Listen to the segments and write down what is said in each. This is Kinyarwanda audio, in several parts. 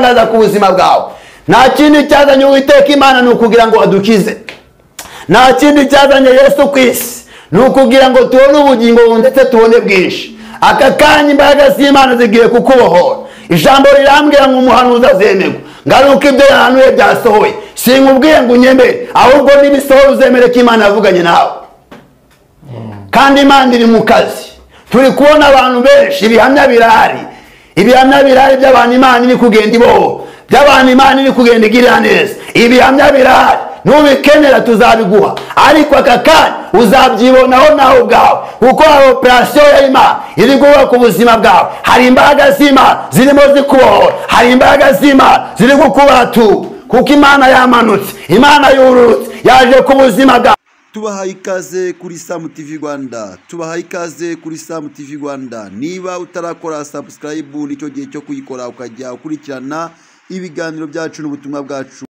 igitangaza ku buzima bwawe. Nta kindi cyazanye Uwiteka Imana ni ukugira ngo adukize. Nta kindi cyazanye Yesu ku isi ni ukugira ngo tubone ubugingo ndetse tubone bwinshi. Aka kanya imbaraga z'Imana zigiye kukubohora. Ijambo rirambwira ngo umuhanuzi azemerwa. Ngaruka ibyo yahanuye byasohoye. Sinkubwiye ngo unyemere, ahubwo nibisohora uzemere ko Imana yavuganye nawe. Kandi Imana iri mu kazi. Turi kubona abantu benshi, ibihamya birahari. Ibihamya birahari by'abantu Imana iri kugenda ibohora, by'abantu Imana iri kugenda igirira neza. Ibihamya birahari. Nubikenera tuzabiguha, ariko aka kanya uzabyibonaho nawe ubwawe, kuko hari operasiyo y'Imana iri guhora ku buzima bwawe. Hari imbaraga z'Imana zirimo zikubohora, hari imbaraga z'Imana ziri gukubatu, kuko Imana yamanutse, Imana yururutse, yaje ku buzima bwawe. Tubahaye ikaze kuri Sam TV Rwanda, tubahaye ikaze kuri Sam TV Rwanda. Niba utarakora subscribe nicyo gihe cyo kuyikora, ukajya ukurikirana ibiganiro byacu n'ubutumwa bwacu.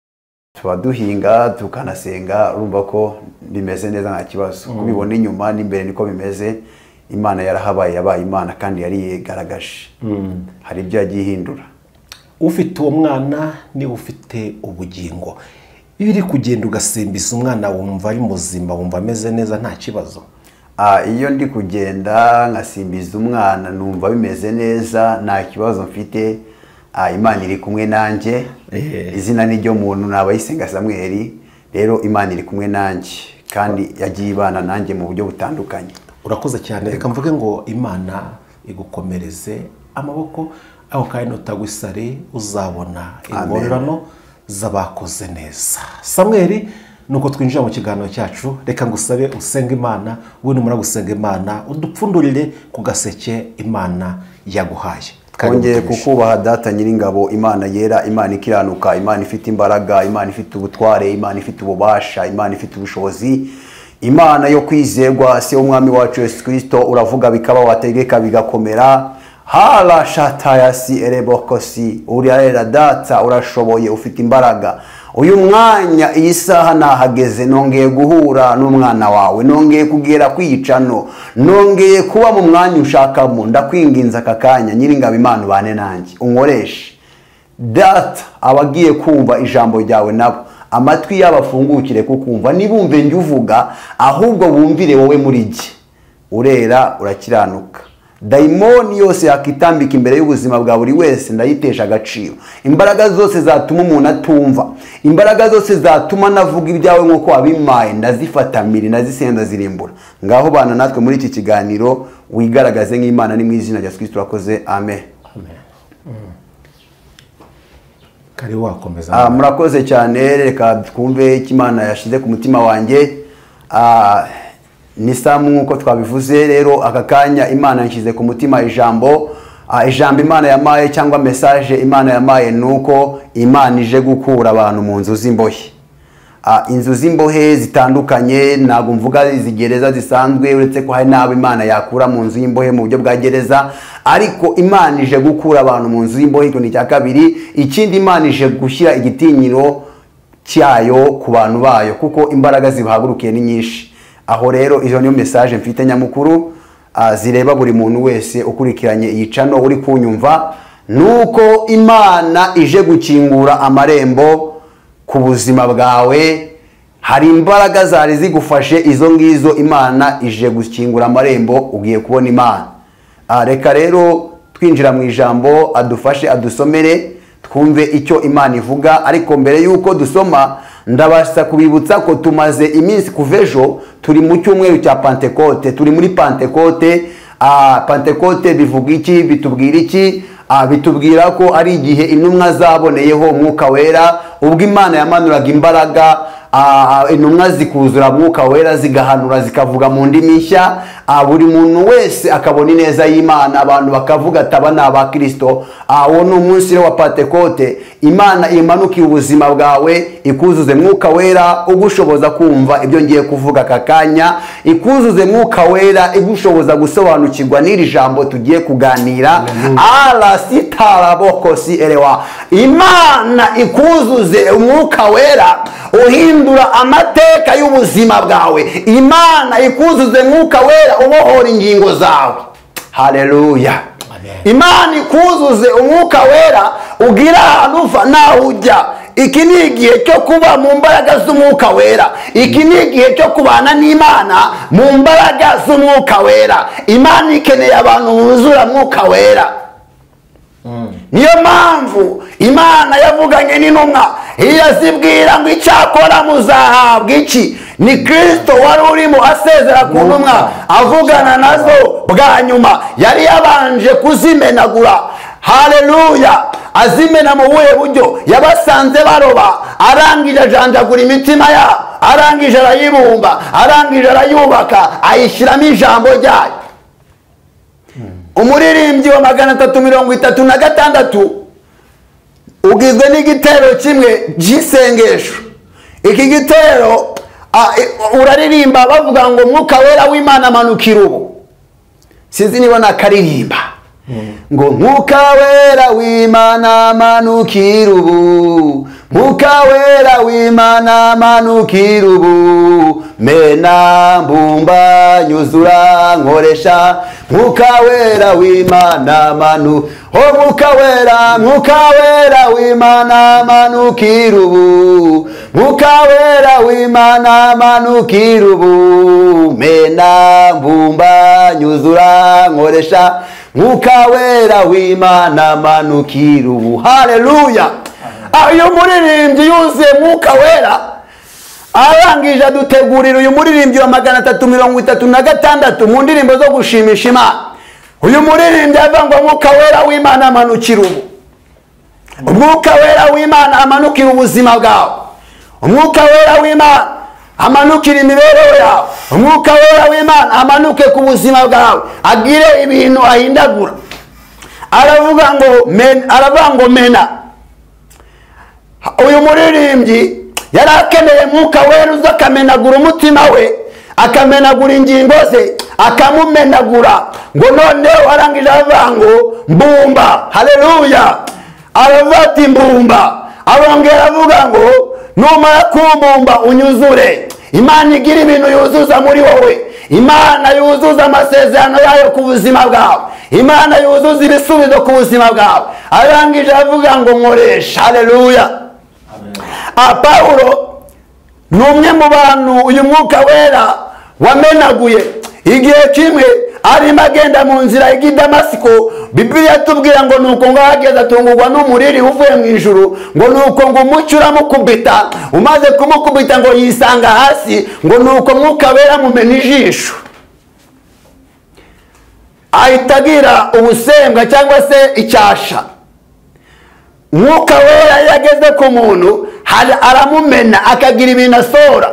Tuba duhinga tukanasenga, urumva ko bimeze neza nta kibazo. Kubibona inyuma n'imbere niko bimeze. Imana yarahabaye, yabaye Imana kandi yari yegaragaje. Hari ibyo yagiye ihindura. Ufite uwo mwana ni ufite ubugingo. Iyo uri kugenda ugasimbiza umwana wumva ari muzima, wumva ameze neza nta kibazo. Iyo ndi kugenda ngasimbiza umwana numva bimeze neza nta kibazo mfite. Imana iri kumwe nanjye. Izina ni ryo muntu nabayisenga Samuel. Rero Imana iri kumwe nanjye kandi yagiye ibana nanjye mu buryo butandukanye. Urakoze cyane. Reka mvuge ngo Imana igukomereze amaboko, aho kandi utagwisare uzabona ingororano z'abakoze neza. Samuel, nuko twinjira mu kiganiro cyacu, reka ngusabe usenga Imana. We numara gusenga Imana udupfundurire ku gaseke Imana yaguhaye. Kongeye kukubaha Data Nyiringabo, Imana yera, Imana ikiranuka, Imana ifite imbaraga, Imana ifite ubutware, Imana ifite ububasha, Imana ifite ubushobozi, Imana yo kwizerwa. Se umwami wacu Yesu Kristo, uravuga bikaba, wategeka bigakomera. Hala shatayasi erebokosi. Urarera Data, urashoboye, ufite imbaraga. Uyu mwanya iyi saha nahageze, nongeye guhura n'umwana wawe, nongeye kugera kwicano, nongeye kuba mu mwanya ushakamo. Ndakwinginza aka kanya Nyiringabo Imana ubane nanjye, unkoreshe Data. Abagiye kumva ijambo ryawe nabo amatwi y'abafungukire kukumva, nibumve njye uvuga, ahubwo bumvire wowe muri jye. Urera, urakiranuka. Daimoni yose yakitambika imbere y'ubuzima bwa buri wese ndayitesha agaciro. Imbaraga zose zatuma umuntu atumva, imbaraga zose zatuma navuga ibyawe nk'uko wabimaye, ndazifatamira, ndazisenda zirimbura. Ngaho bana natwe muri iki kiganiro, wigaragaze nk'Imana, ni mu izina rya Kristo urakoze. Amen. Kari wakomeza. Murakoze cyane. Reka twumve icyo Imana yashize ku mutima wanjye. Ni Samu nk'uko twabivuze. Rero aka kanya Imana yashyize ku mutima ijambo. Ijambo Imana yamaye cyangwa message Imana yamaye nuko Imana ije gukura abantu mu nzu z'imbohe. Inzu z'imbohe zitandukanye, ntabwo mvuga izigereza zisanzwe, uretse ko hari n'abo Imana yakura mu nzu y'imbohe mu buryo bwa gereza, ariko Imana ije gukura abantu mu nzu y'imbohe. Icyo ni icya kabiri. Ikindi, Imana ije gushyira igitinyiro cyayo ku bantu bayo, kuko imbaraga zibahagurukiye ni nyinshi. Aho rero izo niyo message mfite nyamukuru zireba buri muntu wese ukurikiranye iyi channel uri kunyumva, nuko Imana ije gukingura amarembo ku buzima bwawe. Hari imbaraga zari zigufashe, izo ngizo Imana ije gukingura amarembo, ugiye kubona Imana. Reka rero twinjira mu ijambo, adufashe adusomere twumve icyo Imana ivuga. Ariko mbere yuko dusoma, ndabasha kubibutsa ko tumaze iminsi kuvejo turi mu cyumweru cya Pentecote. Turi muri Pentecote. Pentecote bivuga iki? Bitubwira iki? Bitubwira ko ari igihe intumwa zaboneyeho umwuka wera, ubwo Imana yamanuraga imbaraga, intumwa zikuzura umwuka wera, zigahanura, zikavuga mu ndimi nshya. Buri muntu wese akabona ineza y'Imana, abantu bakavuga ati ni aba Kristo. Uwo ni umunsi wa Pentecote. Imana imanukiye ubuzima bwawe, ikuzuze mwuka wera ugushoboza kumva ibyo ngiye kuvuga aka kanya, ikuzuze mwuka wera igushoboza gusobanukirwa n'iri jambo tugiye kuganira. Ala sitara bokosi erewa. Imana ikuzuze umwuka wera uhindura amateka y'ubuzima bwawe. Imana ikuzuze mwuka wera ubohora ingingo zawe. Haleluya. Imana ikuzuze umwuka wera ugira ahantu uva naho ujya. Iki ni igihe cyo kuba mu mbaraga z'umwuka wera. Iki ni igihe cyo kubana n'Imana mu mbaraga z'umwuka wera. Imana ikeneye abantu buzura mwuka wera. Niyo mpamvu Imana yavuganye n'intumwa iyazibwira ngo icyakora muzahabwa iki. Ni Kristo wari urimo asezera ku ntumwa avugana nazo bwa nyuma. Yari yabanje kuzimenagura. Haleluya. Azimena mu buhe buryo? Yabasanze baroba, arangije ajanjagura imitima yabo, arangije arayibumba, arangije arayubaka, ayishyiramo ijambo ryayo. Umuririmbyi wa 336 ugizwe n'igitero kimwe cy'isengesho. Iki gitero uraririmba bavuga ngo mwuka wera w'Imana amanukira ubu. Sinzi niba nakaririmba ngo mwuka wera w'Imana amanukira ubu, mwuka wera w'Imana amanukira ubu, mena mbumba nyuzura nkoresha, mwuka wera w'Imana manu. Oh mwuka wera w'Imana amanukira ubu, mwuka wera w'Imana amanukira ubu, mena mbumba nyuzura nkoresha, mwuka wera w'Imana amanukira ubu. Haleluya. Uyu muririmbyi yuzuye mwuka wera arangije adutegurira uyu muririmbyi wa 336 mu ndirimbo zo gushimisha Imana. Uyu muririmbyi avuga ngo mwuka wera w'Imana amanukira ubu. Umwuka wera w'Imana amanukira ubuzima bwawe. Umwuka wera w'Imana amanukira imibereho yawe. Umwuka wera w'Imana amanuke ku buzima bwawe, agire ibintu ahindagura. Aravuga ngo mena. Uyu muririmbyi yari akeneye mwuka wera uza akamenagura umutima we, akamenagura ingingo ze, akamumenagura. Ngo noneho arangije avuga ngo mbumba. Haleluya. Aravuga ati mbumba. Arongera avuga ngo numara kumbumba unyuzure. Imana igira ibintu yuzuza muri wowe. Imana yuzuza amasezerano yayo ku buzima bwawe. Imana yuzuza ibisubizo ku buzima bwawe. Arangije avuga ngo nkoresha. Haleluya. Paulo ni umwe mu bantu uyu mwuka wera wamenaguye. Igihe kimwe arimo agenda mu nzira y'i Damasiko, Bibiliya tubwira ngo nuko ngo ahageze atungurwa n'umuriri uvuye mu ijuru, ngo nuko ngo umucyo uramukubita, umaze kumukubita ngo yisanga hasi, ngo nuko mwuka wera mumena ijisho, ahita agira ubusembwa cyangwa se icyasha. Mwuka wera yageze ku muntu aramumena akagira ibintu asohora,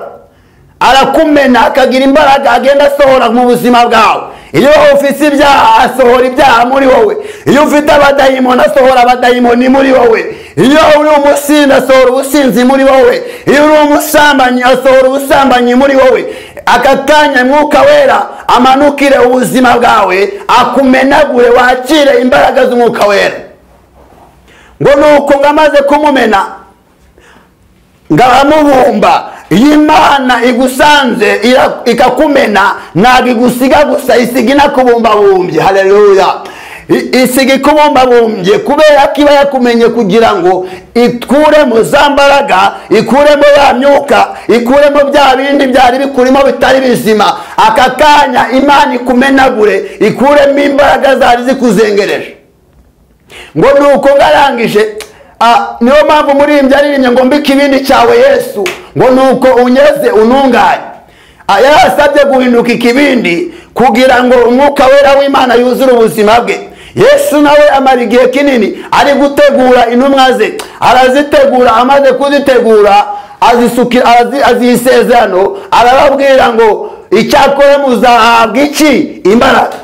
arakumena akagira imbaraga agenda asohora mu buzima bwawe. Iyo ufite ibyaha asohora ibyaha muri wowe. Iyo ufite abadayimoni asohora abadayimoni muri wowe. Iyo uri umusinzi asohora ubusinzi muri wowe. Iyo uri umusambanyi asohora ubusambanyi muri wowe. Aka kanya mwuka wera amanukire ubuzima bwawe, akumenagure, wakire imbaraga z'umwuka wera. Ngo nuko ngo amaze kumumena ngaramubumba. Iyo Imana igusanze ikakumena ntabwo igusiga gusa, isiga inakubumbabumbye. Haleluya. Isiga ikubumbabumbye kubera ko iba yakumenye kugira ngo ikuremo za mbaraga, ikuremo ya myuka, ikuremo bya bindi byari bikurimo bitari bizima. Aka kanya Imana ikumenagure, ikuremo imbaraga zari zikuzengereje. Ngo nuko ngarangije niyo mpamvu muririmbyi aririmbye ngo mbike ibindi cyawe Yesu, ngo nuko unyeze ununganye. Yarasabye guhinduka ikibindi kugira ngo umwuka wera w'Imana yuzure ubuzima bwe. Yesu nawe amara igihe kinini ari gutegura intumwa ze, arazitegura. Amaze kuzitegura azisezerano, arababwira ngo icyakora muzahabwa iki? Imbaraga.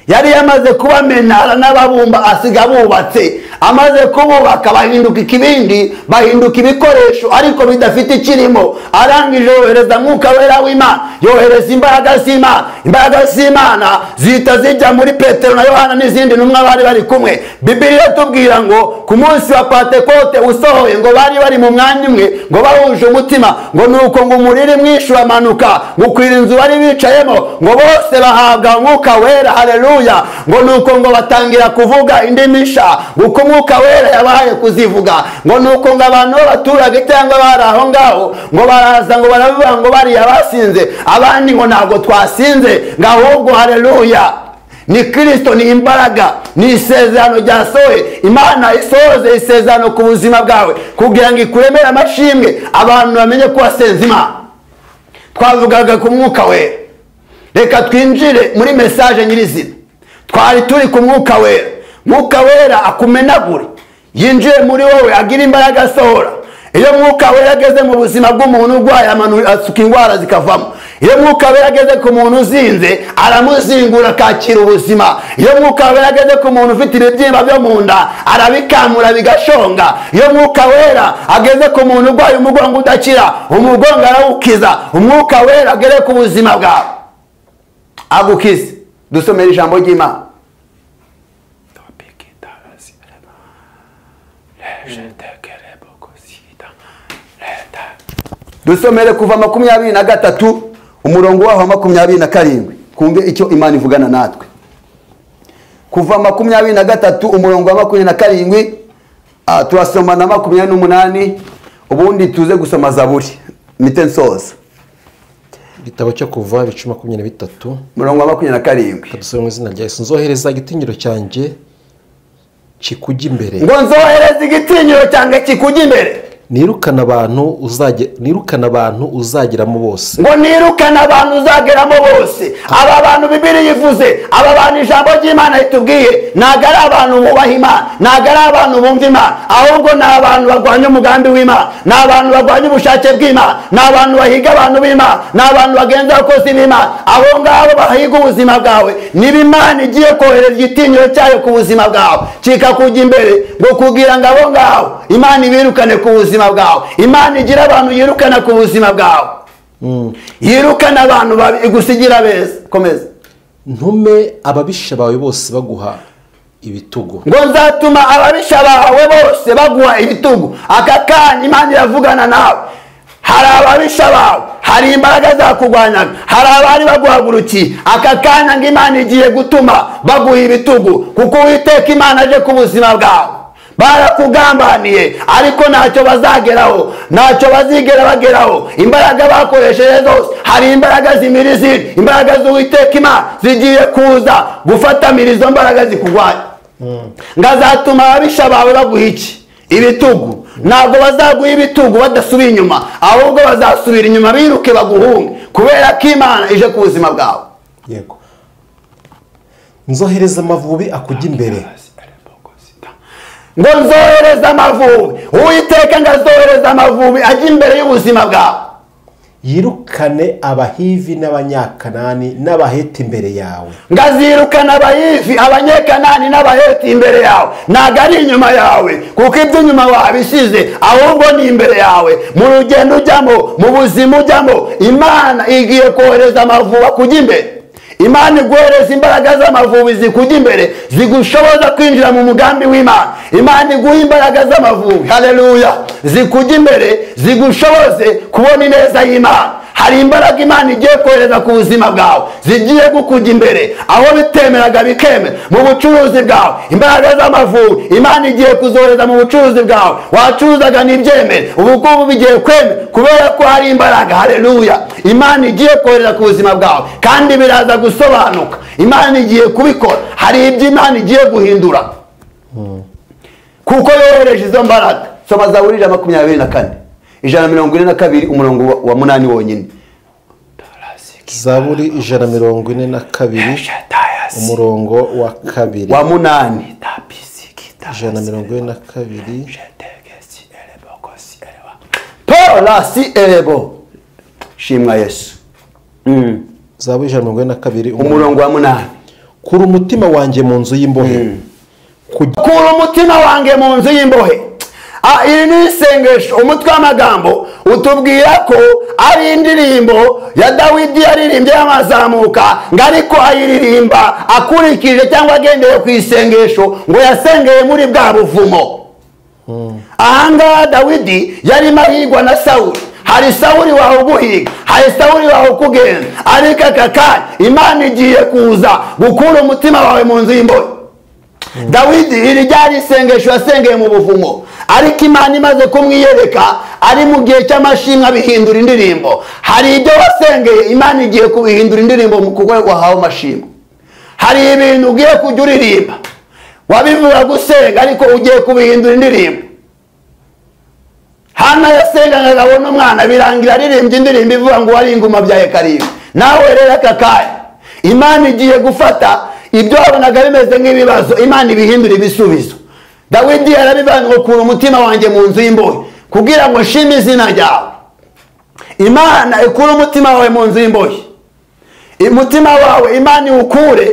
Yari yamaze kubamena aranababumba asiga bubatse. Amaze kububaka bahinduka ikibindi, bahinduka ibikoresho ariko bidafite ikirimo. Arangije yohereza mwuka wera w'Imana, yohereza imbaraga z'Imana. Imbaraga z'Imana zihita zijya muri Petero na Yohana n'izindi ntumwa bari bari kumwe. Bibiliya tubwira ngo ku munsi wa Pentekote usohoye ngo bari mu mwanya umwe, ngo bahuje umutima, ngo nuko ngo umuriri mwinshi uramanuka ngo ukwira inzu bari bicayemo, ngo bose bahabwa umwuka wera. Haleluya. haleluya. Ngo nuko ngo batangira kuvuga indimi nshya kuko umwuka wera yabahaye kuzivuga. Ngo nuko ngo abantu b'abaturage cyangwa bari aho ngaho ngo baraza ngo baravuga ngo bariya basinze, abandi ngo ntabwo twasinze, ngo ahubwo haleluya ni Kristo, ni imbaraga, ni isezerano ryasohoye. Imana isohoze isezerano ku buzima bwawe kugira ngo ikuremere amashimwe, abantu bamenye ko wasenze Imana. Twavugaga ku mwuka wera, reka twinjire muri message nyirizina. Twari turi ku mwuka wera. Mwuka wera akumenagure, yinjire muri wowe, agira imbaraga asohora. Iyo mwuka wera ageze mu buzima bw'umuntu urwaye asuka indwara zikavamo. Iyo mwuka wera ageze ku muntu uzinze aramuzingura akakira ubuzima. Iyo mwuka wera ageze ku muntu ufite ibibyimba byo mu nda arabikamura bigashonga. Iyo mwuka wera ageze ku muntu urwaye umugongo udakira, umugongo arawukiza. Umwuka wera agere ku buzima bwawe agukize. Dusomera ijambo ry'Imana. Dusomere kuva 23 umurongo waho 27 kumve icyo Imana ivugana natwe. Kuva 23 umurongo wa 27 turasoma na 28 ubundi tuze gusoma Zaburi mitensoza. Igitabo cyo kuva 23 umurongo wa 27. Dusoma mu izina rya Yesu. Nzohereza igitinyiro cyanjye kikujya imbere. Ngo nzohereza igitinyiro cyanjye kikujya imbere. Nirukana abantu uzageramo bose. Ngo nirukana abantu uzageramo bose. Aba bantu Bibiliya ivuze, aba bantu ijambo ry'Imana ritubwiye, ntago ari abantu bubaha Imana, ntago ari abantu bumva Imana, ahubwo ni abantu barwanya umugambi w'Imana, ni abantu barwanya ubushake bw'Imana, ni abantu bahiga abantu b'Imana, ni abantu bagenza abakozi b'Imana. Abo ngabo bahiga ubuzima bwawe. Niba Imana igiye kohereza igitinyiro cyayo ku buzima bwawe kikakujya imbere, ngo kugira ngo abo ngabo Imana ibirukane ku buzima bwawe. Imana igira abantu yirukana ku buzima bwawe. Yirukana abantu igusigira beza. Komeza. Ntume ababisha bawe bose baguha ibitugu. Ngo nzatuma ababisha bawe bose baguha ibitugu. Aka kanya Imana iravugana nawe. Hari ababisha bawe, hari imbaraga zakugwanyaga, hari abari baguhagurukiye. Aka kanya ngo Imana igiye gutuma baguha ibitugu kuko Uwiteka Imana aje ku buzima bwawe. Barakugambaniye ariko ntacyo bazageraho, ntacyo bazigera bageraho. Imbaraga bakoresheje zose, hari imbaraga z'imiriziri, imbaraga z'Uwiteka Imana zigiye kuza gufatamira izo mbaraga zikugwanya. Ngazatuma ababisha bawe baguha iki? Ibitugu. Ntabwo bazaguha ibitugu badasubiye inyuma, ahubwo bazasubira inyuma biruke baguhunge, kubera ko Imana ije ku buzima bwawe. Yego. Nzohereza amavubi akujya imbere. Ngo nzohereza amavubi. Uwiteka ngazohereza amavubi ajya imbere y'ubuzima bwawe. Yirukane abahivi n'abanyakanani n'abaheti imbere yawe. Ngazirukana abahivi, abanyakanani n'abaheti imbere yawe. Ntago ari inyuma yawe kuko ibyo inyuma wabisize, ahubwo ni imbere yawe. Mu rugendo ujyamo, mu buzima ujyamo, Imana igiye kohereza amavubi akujya imbere. Imana iguhereza imbaraga z'amavubi zikujya imbere, zigushoboza kwinjira mu mugambi w'Imana. Imana iguha imbaraga z'amavubi, haleluya, zikujya imbere, zigushoboze kubona ineza y'Imana. Hari imbaraga Imana igiye kohereza ku buzima bwawe zigiye gukujya imbere, aho bitemeraga bikemera. Mu bucuruzi bwawe imbaraga z'amavubi Imana igiye kuzohereza mu bucuruzi bwawe. Wacuruzaga n'ibyemere, ubukungu bigiye kwemera kubera ko hari imbaraga, haleluya, Imana igiye kohereza ku buzima bwawe, kandi biraza gusobanuka. Imana igiye kubikora, hari ibyo Imana igiye guhindura kuko yohereje izo mbaraga. Soma Zaburi 24 142 umurongo wa 8 wonyine. Zaburi 142 umurongo wa 2 wa 8. 142 Paula si elebo. Shimwa Yesu. Zaburi 142 umurongo wa 8. Kura umutima wanjye mu nzu y'imbohe. Kura umutima wanjye mu nzu y'imbohe. Iri ni isengesho. Umutwe w'amagambo utubwira ko ari indirimbo ya Dawidi yaririmbye y'amazamuka, ngo ariko ayiririmba akurikije cyangwa agendeye ku isengesho ngo yasengeye muri bwa buvumo. Ahangaha Dawidi yarimo ahigwa na Sawuli. hari Sawuli wawe uguhiga, hari Sawuli wawe ukugenza, ariko aka kanya Imana igiye kuza gukura umutima wawe mu nzu y'imbohe. Dawidi iri ryari isengesho yasengeye mu buvumo, ariko Imana imaze kumwiyereka ari mu gihe cy'amashimwe abihindura indirimbo. Hari ibyo wasengeye Imana igiye kubihindura indirimbo mu rwego wahawe amashimwe. Hari ibintu ugiye kujya uririmba wabivuga gusenga ariko ugiye kubihindura indirimbo. Hana yasenga ngabona umwana birangira aririmbye indirimbo ivuga ngo wari inguma byaye karindwi. Nawe rero aka kanya Imana igiye gufata ibyo wabonaga bimeze nk'ibibazo, Imana ibihindura ibisubizo. Dawidi yarabivanye ngo kura umutima wanjye mu nzu y'imbohe kugira ngo nshime izina ryawe. Imana ikura umutima wawe mu nzu y'imbohe. Umutima wawe Imana iwukure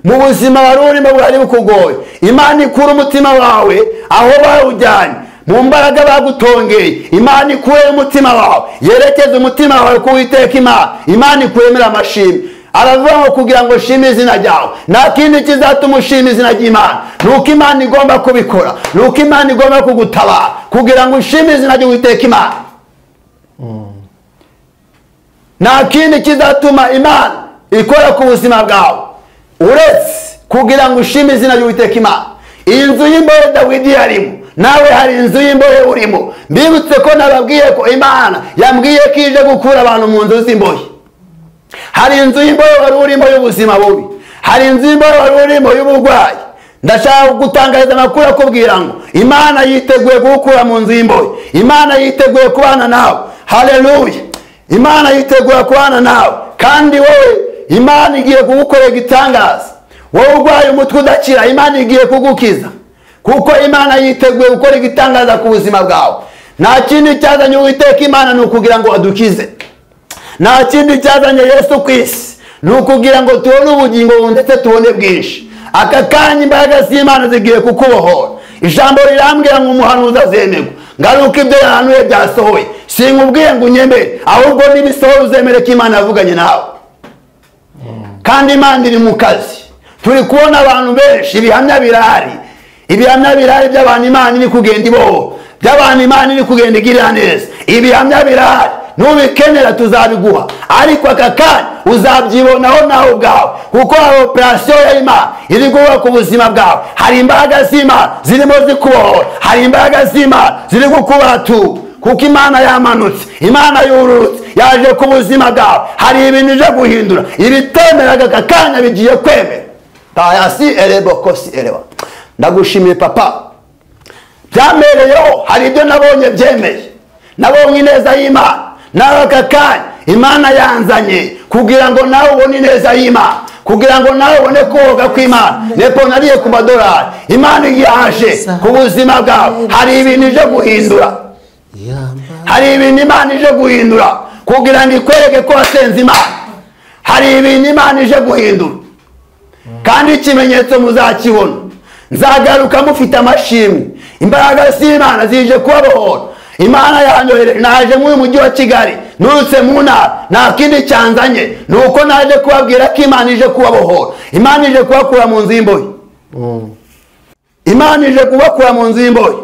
mu buzima wari urimo bwari bukugoye. Imana ikura umutima wawe aho bawujyanye mu mbaraga bagutongeye. Imana ikure umutima wawe yerekeze umutima wawe ku Uwiteka Imana. Imana ikuremera amashimwe. Aravuga ngo kugira ngo nshime izina ryawe. Nta kindi kizatuma ushima izina ry'Imana, nuko Imana igomba kubikora, nuko Imana igomba kugutabara kugira ngo ushime izina ry'Uwiteka Imana. Nta kindi kizatuma Imana ikora ku buzima bwawe uretse kugira ngo ushime izina ry'Uwiteka Imana. Iyi nzu y'imbohe Dawidi yarimo, nawe hari inzu y'imbohe urimo. Mbibutse ko nababwiye ko Imana yambwiye ko ije gukura abantu mu nzu z'imbohe. Hari inzu y'imbohe wari urimo y'ubuzima bubi, hari inzu y'imbohe wari urimo y'uburwayi. Ndashaka gutangariza amakuru akubwira ngo Imana yiteguye kugukura mu nzu y'imbohe. Imana yiteguye kubana nawe. Haleluya. Imana yiteguye kubana nawe, kandi wowe Imana igiye kugukorera igitangaza. Wowe urwaye umutwe udakira, Imana igiye kugukiza, kuko Imana yiteguye gukora igitangaza ku buzima bwawe. Nta kindi cyazanye Uwiteka Imana ni ukugira ngo adukize. Nta kindi cyazanye Yesu ku isi ni ukugira ngo tubone ubugingo ndetse tubone bwinshi. Aka kanya imbaraga z'Imana zigiye kukubohora. Ijambo rirambwira ngo umuhanuzi azemerwa, ngaruka ibyo yahanuye byasohoye. Sinkubwiye ngo unyemere, ahubwo nibisohora uzemere ko Imana yavuganye nawe. Kandi Imana iri mu kazi. Turi kubona abantu benshi, ibihamya birahari. Ibihamya birahari by'abantu Imana iri kugenda ibohora, by'abantu Imana iri kugenda igirira neza. Ibihamya birahari, nubikenera tuzabiguha, ariko aka kanya uzabyibonaho nawe ubwawe, kuko hari operasiyo ya Imana iri guha ku buzima bwawe. Hari imbaraga z'Imana zirimo zikubohora, hari imbaraga z'Imana ziri gukubatu, kuko Imana yamanutse, Imana yururutse, yaje ku buzima bwawe. Hari ibintu ije guhindura, ibitemeraga aka kanya bigiye kwemera. Tayasi erebo kosi ereba. Ndagushimiye papa, byamereyeho. Hari ibyo nabonye byemeye, nabonye ineza y'Imana. Nawe aka kanya Imana yanzanye kugira ngo nawe ubone ineza y'Imana, kugira ngo nawe ubone koga kw'Imana. Nepo nariye ku madolari. Imana yaje ku buzima bwawe. Hari ibintu ije guhindura, hari ibintu Imana ije guhindura kugira ngo ikwereke ko wasenze Imana. Hari ibintu Imana ije guhindura, kandi ikimenyetso muzakibona. Nzagaruka mufite amashimwe. Imbaraga z'Imana zije kubabohora. Imana yanyohereje, naje mu mujyi wa Kigali, nurutse mu ntara. Nta kindi cyanzanye, nuko naje kubabwira ko Imana ije kubabohora. Imana ije kubakura mu nzu y'imbohe. Imana ije kubakura mu nzu y'imbohe.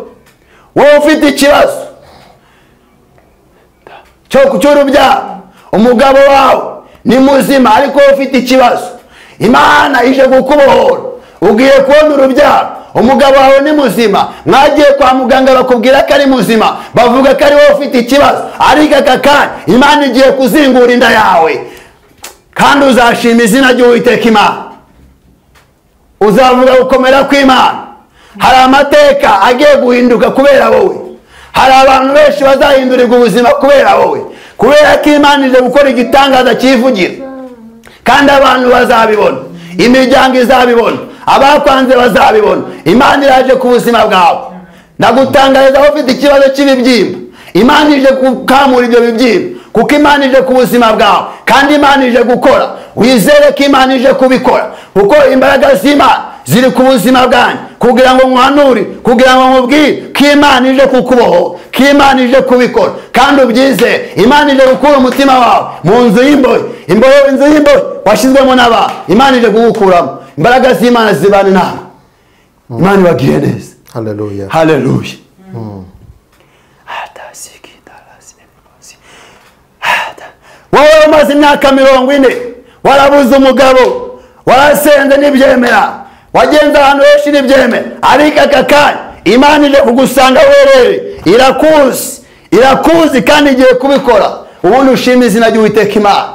Wowe ufite ikibazo cy'urubyaro, umugabo wawe ni muzima ariko wowe ufite ikibazo, Imana ije kukubohora. Ugiye kubona urubyaro, umugabo wawe ni muzima, mwagiye kwa muganga bakubwira ko ari muzima, bavuga ko ari wowe ufite ikibazo, ariko aka kanya Imana igiye kuzingura inda yawe, kandi uzashima izina ry'Uwiteka Imana. Uzavuga gukomera kw'Imana. Hari amateka agiye guhinduka kubera wowe. Hari abantu benshi bazahindurirwa ubuzima kubera wowe, kubera ko Imana ije gukora igitangaza cyivugira, kandi abantu bazabibona, imiryango izabibona, abakwanze bazabibona. Imana iraje ku buzima bwawe. Ndagutangariza aho ufite ikibazo cy'ibibyimba, Imana ije gukamura ibyo bibyimba, kuko Imana ije ku buzima bwawe, kandi Imana ije gukora. Wizere ko Imana ije kubikora, kuko imbaraga z'Imana ziri ku buzima bwanyu, kugira ngo muhanure, kugira ngo mubwire ko Imana ije kukubohora, ko Imana ije kubikora, kandi ubyizere. Imana ije gukura umutima wawe mu nzu y'imbohe. Inzu y'imbohe washyizwemo n'abantu, Imana ije kugukuramo. Imbaraga z'Imana zibane nawe. Imana ibagire neza. Haleluya. Haleluya. wowe umaze imyaka 40 warabuze umugabo, warasenze n'ibyemera, wagenze ahantu henshi n'ibyemera, ariko aka kanya Imana ije kugusanga werere, irakuzi kandi igiye kubikora. Ubundi ushima izina ry'Uwiteka Imana.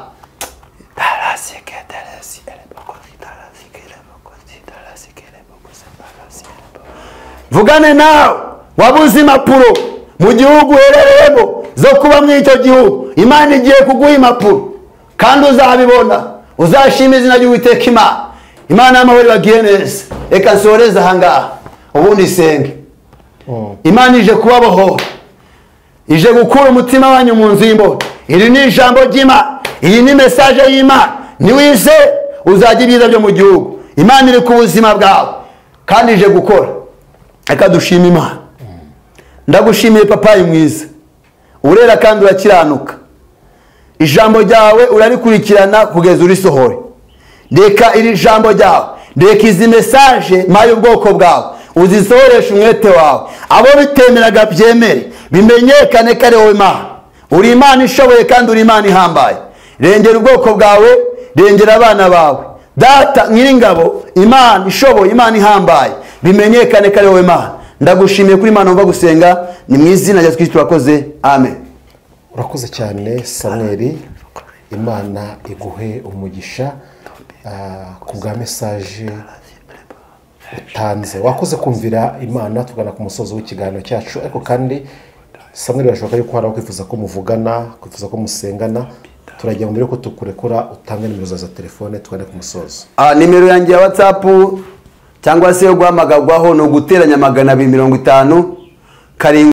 Vugane nawe wabuze impapuro mu gihugu uherereyemo zo kuba muri icyo gihugu, Imana igiye kuguha impapuro kandi uzabibona, uzashima izina ry'Uwiteka Imana. Imana y'amahoro bagiye neza. Reka nsoreze ahangaha ubundi senge. Imana ije kubabohora, ije gukura umutima wanyu mu nzu y'imbohe. Iri ni ijambo ry'Imana, iyi ni message y'Imana. Niwize uzagira ibyiza byo mu gihugu. Imana iri ku buzima bwawe kandi ije gukora. Reka dushime Imana. Ndagushimiye papa mwiza, urera kandi urakiranuka. Ijambo ryawe urarikurikirana kugeza urisohore. Reka iri jambo ryawe, reka izi message mayo ubwoko bwawe uzisohoresha umwete wawe. Abo bitemeraga byemere, bimenyekane ko ari wowe Imana. Uri Imana ishoboye kandi uri Imana ihambaye. Rengera ubwoko bwawe, rengera abana bawe. Data nyiringabo, Imana ishoboye, Imana ihambaye, bimenyekane ko ari wowe Imana. Ndagushimiye kuri Imana umva gusenga, ni mu izina rya Kristo turakoze. Amen. Urakoze cyane Samuel, Imana iguhe umugisha ku bwa message utanze. Wakoze kumvira Imana. Tugana ku musozo w'ikiganiro cyacu, ariko kandi Samuel birashoboka yuko hari kwifuza ko muvugana, kwifuza ko musengana. Turajya mu mbere ko tukurekura utange nimero za telefone tugane ku musozo. Nimero yanjye ya WhatsApp cyangwa se yo guhamagarwaho no guteranya 250 karindwi